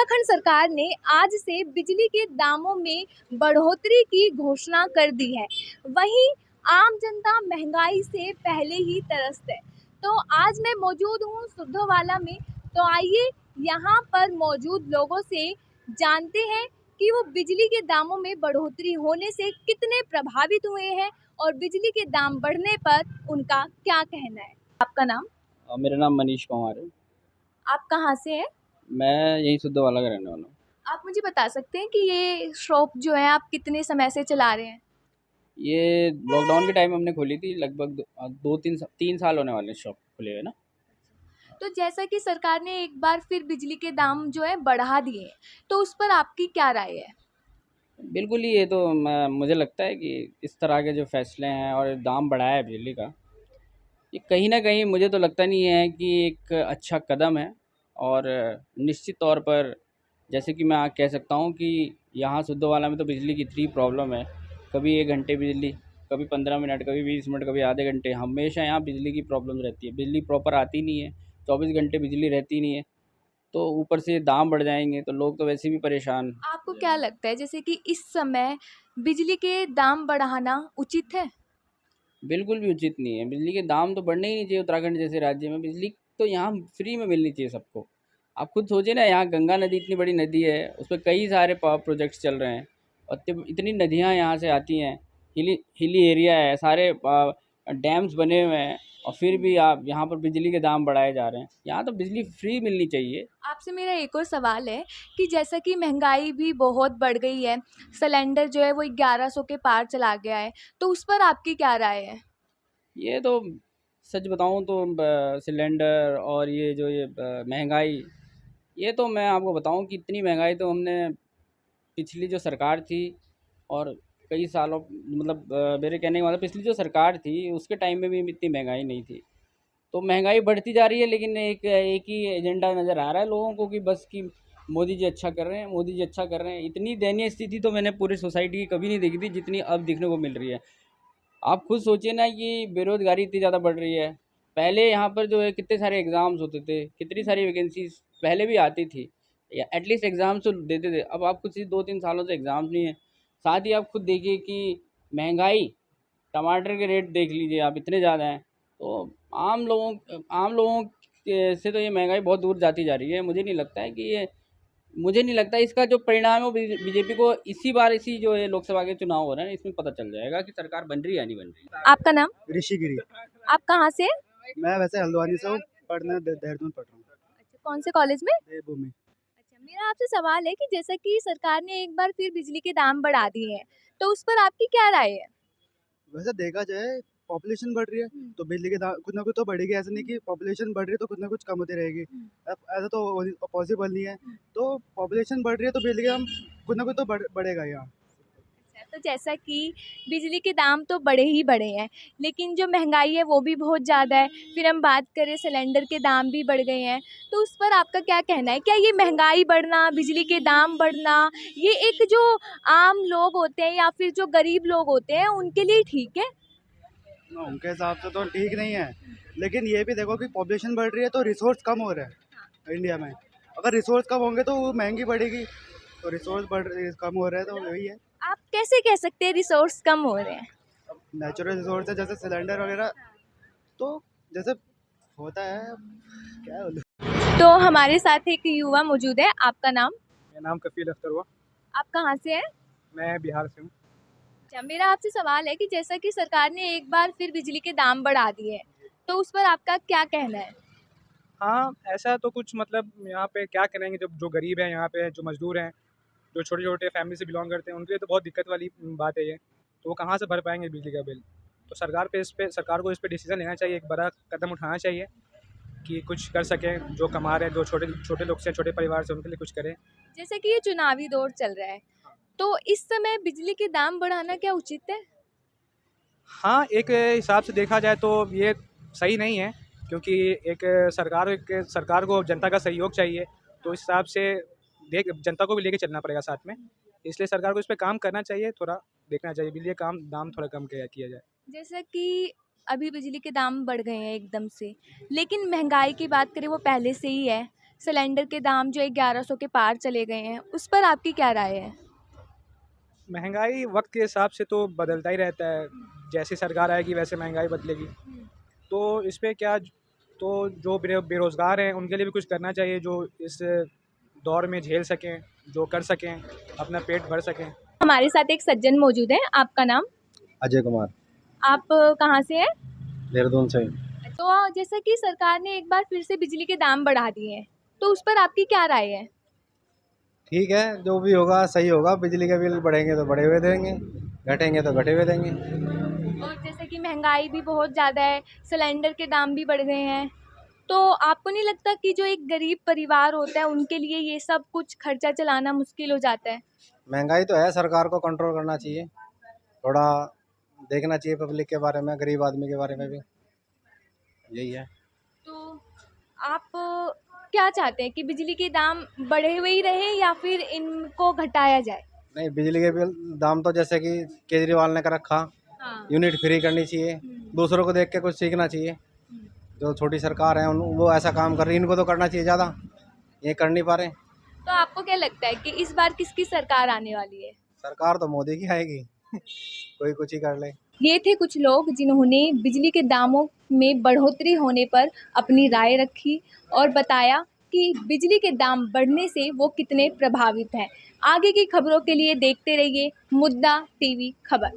उत्तराखंड सरकार ने आज से बिजली के दामों में बढ़ोतरी की घोषणा कर दी है। वहीं आम जनता महंगाई से पहले ही त्रस्त है। तो आज मैं मौजूद हूँ सुद्धोवाला में। तो आइए यहाँ पर मौजूद लोगों से जानते हैं कि वो बिजली के दामों में बढ़ोतरी होने से कितने प्रभावित हुए हैं और बिजली के दाम बढ़ने पर उनका क्या कहना है। आपका नाम? मेरा नाम मनीष कुमार है। आप कहाँ से हैं? मैं यहीं सुद्धवाला का रहने वाला हूँ। आप मुझे बता सकते हैं कि ये शॉप जो है आप कितने समय से चला रहे हैं? ये लॉकडाउन के टाइम हमने खोली थी, लगभग दो तीन साल होने वाले हैं शॉप खुले हुए ना। तो जैसा कि सरकार ने एक बार फिर बिजली के दाम जो है बढ़ा दिए हैं, तो उस पर आपकी क्या राय है? बिल्कुल ही, ये तो मुझे लगता है कि इस तरह के जो फैसले हैं और दाम बढ़ाया है बिजली का, ये कहीं ना कहीं मुझे तो लगता नहीं है कि एक अच्छा कदम है। और निश्चित तौर पर जैसे कि मैं कह सकता हूँ कि यहाँ सुद्धवाला में तो बिजली की इतनी प्रॉब्लम है। कभी 1 घंटे बिजली, कभी 15 मिनट, कभी 20 मिनट, कभी आधे घंटे, हमेशा यहाँ बिजली की प्रॉब्लम रहती है। बिजली प्रॉपर आती नहीं है, 24 घंटे बिजली रहती नहीं है। तो ऊपर से दाम बढ़ जाएंगे तो लोग तो वैसे भी परेशान। आपको क्या लगता है जैसे कि इस समय बिजली के दाम बढ़ाना उचित है? बिल्कुल भी उचित नहीं है। बिजली के दाम तो बढ़ने ही नहीं चाहिए। उत्तराखंड जैसे राज्य में बिजली तो यहाँ फ्री में मिलनी चाहिए सबको। आप खुद सोचिए ना, यहाँ गंगा नदी इतनी बड़ी नदी है, उस पर कई सारे पावर प्रोजेक्ट्स चल रहे हैं और इतनी नदियाँ यहाँ से आती हैं। हिली हिली एरिया है, सारे डैम्स बने हुए हैं, और फिर भी आप यहाँ पर बिजली के दाम बढ़ाए जा रहे हैं। यहाँ तो बिजली फ्री मिलनी चाहिए। आपसे मेरा एक और सवाल है कि जैसा कि महंगाई भी बहुत बढ़ गई है, सिलेंडर जो है वो 1100 के पार चला गया है, तो उस पर आपकी क्या राय है? ये तो सच बताऊँ तो सिलेंडर और ये जो ये महंगाई, ये तो मैं आपको बताऊं कि इतनी महंगाई तो हमने पिछली जो सरकार थी और कई सालों, मतलब मेरे कहने का मतलब पिछली जो सरकार थी उसके टाइम में भी इतनी महंगाई नहीं थी। तो महंगाई बढ़ती जा रही है, लेकिन एक एक ही एजेंडा नज़र आ रहा है लोगों को कि बस कि मोदी जी अच्छा कर रहे हैं, मोदी जी अच्छा कर रहे हैं। इतनी दयनीय स्थिति तो मैंने पूरी सोसाइटी की कभी नहीं देखी थी जितनी अब देखने को मिल रही है। आप खुद सोचिए ना कि बेरोज़गारी इतनी ज़्यादा बढ़ रही है। पहले यहाँ पर जो है कितने सारे एग्ज़ाम्स होते थे, कितनी सारी वैकेंसीज़ पहले भी आती थी, या एटलीस्ट एग्ज़ाम्स तो देते थे। अब आप कुछ 2-3 सालों से एग्ज़ाम्स नहीं है। साथ ही आप खुद देखिए कि महंगाई, टमाटर के रेट देख लीजिए आप, इतने ज़्यादा हैं। तो आम लोगों से तो ये महंगाई बहुत दूर जाती जा रही है। मुझे नहीं लगता इसका जो परिणाम है वो बीजेपी को इसी बार, इसी जो ये लोकसभा के चुनाव हो रहे हैं इसमें पता चल जाएगा कि सरकार बन रही है या नहीं बन रही। आपका नाम? ऋषिगिरी। आप कहाँ से हैं? मैं वैसे हल्द्वानी से हूँ, पढ़ने देहरादून पढ़ रहा हूँ। अच्छा, कौन से कॉलेज में? देवभूमि। अच्छा, मेरा आपसे सवाल है कि जैसा कि सरकार ने एक बार फिर बिजली के दाम बढ़ा दिए हैं, तो उस पर आपकी क्या राय है? वैसे देखा जाए, पॉपुलेशन बढ़ रही है तो बिजली के दाम कुछ ना कुछ तो बढ़ेगी। ऐसा नहीं कि पॉपुलेशन बढ़ रही है तो कुछ ना कुछ कम होती रहेगी। अब ऐसा तो पॉसिबल नहीं है। तो पॉपुलेशन बढ़ रही है तो बिजली के दाम कुछ ना कुछ तो बढ़ेगा यहाँ। अच्छा, तो जैसा कि बिजली के दाम तो बढ़े ही बढ़े हैं, लेकिन जो महंगाई है वो भी बहुत ज़्यादा है। फिर हम बात करें सिलेंडर के दाम भी बढ़ गए हैं, तो उस पर आपका क्या कहना है? क्या ये महंगाई बढ़ना, बिजली के दाम बढ़ना, ये एक जो आम लोग होते हैं या फिर जो गरीब लोग होते हैं उनके लिए ठीक है? उनके हिसाब से तो ठीक नहीं है, लेकिन ये भी देखो कि पॉपुलेशन बढ़ रही है तो रिसोर्स कम हो रहा है इंडिया में। अगर रिसोर्स कम होंगे तो वो महंगी पड़ेगी। तो रिसोर्स कम हो रहा है तो वही है। आप कैसे कह सकते हैं रिसोर्स कम हो रहे हैं? नेचुरल रिसोर्स है जैसे सिलेंडर वगैरह, तो जैसे होता है, क्या बोलूं। तो हमारे साथ एक युवा मौजूद है। आपका नाम? मेरा नाम कफील अख्तर हुआ। आप कहाँ से हैं? मैं बिहार से हूँ। अच्छा, मेरा आपसे सवाल है कि जैसा कि सरकार ने एक बार फिर बिजली के दाम बढ़ा दिए हैं, तो उस पर आपका क्या कहना है? हाँ, ऐसा तो कुछ मतलब यहाँ पे क्या करेंगे, जब जो गरीब हैं यहाँ पे, जो मज़दूर हैं, जो छोटे-छोटे फैमिली से बिलॉन्ग करते हैं, उनके लिए तो बहुत दिक्कत वाली बात है ये। तो वो कहाँ से भर पाएँगे बिजली का बिल? तो सरकार को इस पे डिसीज़न लेना चाहिए, एक बड़ा कदम उठाना चाहिए कि कुछ कर सकें, जो कमा रहे हैं, जो छोटे छोटे लोग से, छोटे परिवार से, उनके लिए कुछ करें। जैसे कि ये चुनावी दौर चल रहा है, तो इस समय बिजली के दाम बढ़ाना क्या उचित है? हाँ, एक हिसाब से देखा जाए तो ये सही नहीं है, क्योंकि सरकार को जनता का सहयोग चाहिए, तो इस हिसाब से जनता को भी लेके चलना पड़ेगा साथ में। इसलिए सरकार को इस पे काम करना चाहिए, थोड़ा देखना चाहिए, बिजली का दाम थोड़ा कम किया जाए। जैसा कि अभी बिजली के दाम बढ़ गए हैं एकदम से, लेकिन महंगाई की बात करें वो पहले से ही है, सिलेंडर के दाम जो 1100 के पार चले गए हैं, उस पर आपकी क्या राय है? महंगाई वक्त के हिसाब से तो बदलता ही रहता है, जैसी सरकार आएगी वैसे महंगाई बदलेगी। तो इस पे क्या, तो जो बेरोज़गार हैं उनके लिए भी कुछ करना चाहिए, जो इस दौर में झेल सकें, जो कर सकें, अपना पेट भर सकें। हमारे साथ एक सज्जन मौजूद हैं, आपका नाम? अजय कुमार, आप कहाँ से हैं? देहरादून से। तो जैसा कि सरकार ने एक बार फिर से बिजली के दाम बढ़ा दिए हैं, तो उस पर आपकी क्या राय है? ठीक है, जो भी होगा सही होगा। बिजली के बिल बढ़ेंगे तो बढ़े हुए देंगे, घटेंगे तो घटे हुए देंगे। और जैसे कि महंगाई भी बहुत ज़्यादा है, सिलेंडर के दाम भी बढ़ गए हैं, तो आपको नहीं लगता कि जो एक गरीब परिवार होता है उनके लिए ये सब कुछ खर्चा चलाना मुश्किल हो जाता है? महंगाई तो है, सरकार को कंट्रोल करना चाहिए, थोड़ा देखना चाहिए पब्लिक के बारे में, गरीब आदमी के बारे में भी, यही है। तो आप क्या चाहते हैं कि बिजली के दाम बढ़े हुए ही रहें या फिर इनको घटाया जाए? नहीं, बिजली के बिल दाम तो जैसे कि केजरीवाल ने कर रखा, हाँ। यूनिट फ्री करनी चाहिए, दूसरों को देख के कुछ सीखना चाहिए। जो छोटी सरकार है वो ऐसा काम कर रही है, इनको तो करना चाहिए ज़्यादा, ये कर नहीं पा रहे। तो आपको क्या लगता है कि इस बार किसकी सरकार आने वाली है? सरकार तो मोदी की आएगी कोई कुछ ही कर ले। ये थे कुछ लोग जिन्होंने बिजली के दामों में बढ़ोतरी होने पर अपनी राय रखी और बताया कि बिजली के दाम बढ़ने से वो कितने प्रभावित हैं। आगे की खबरों के लिए देखते रहिए मुद्दा टीवी खबर।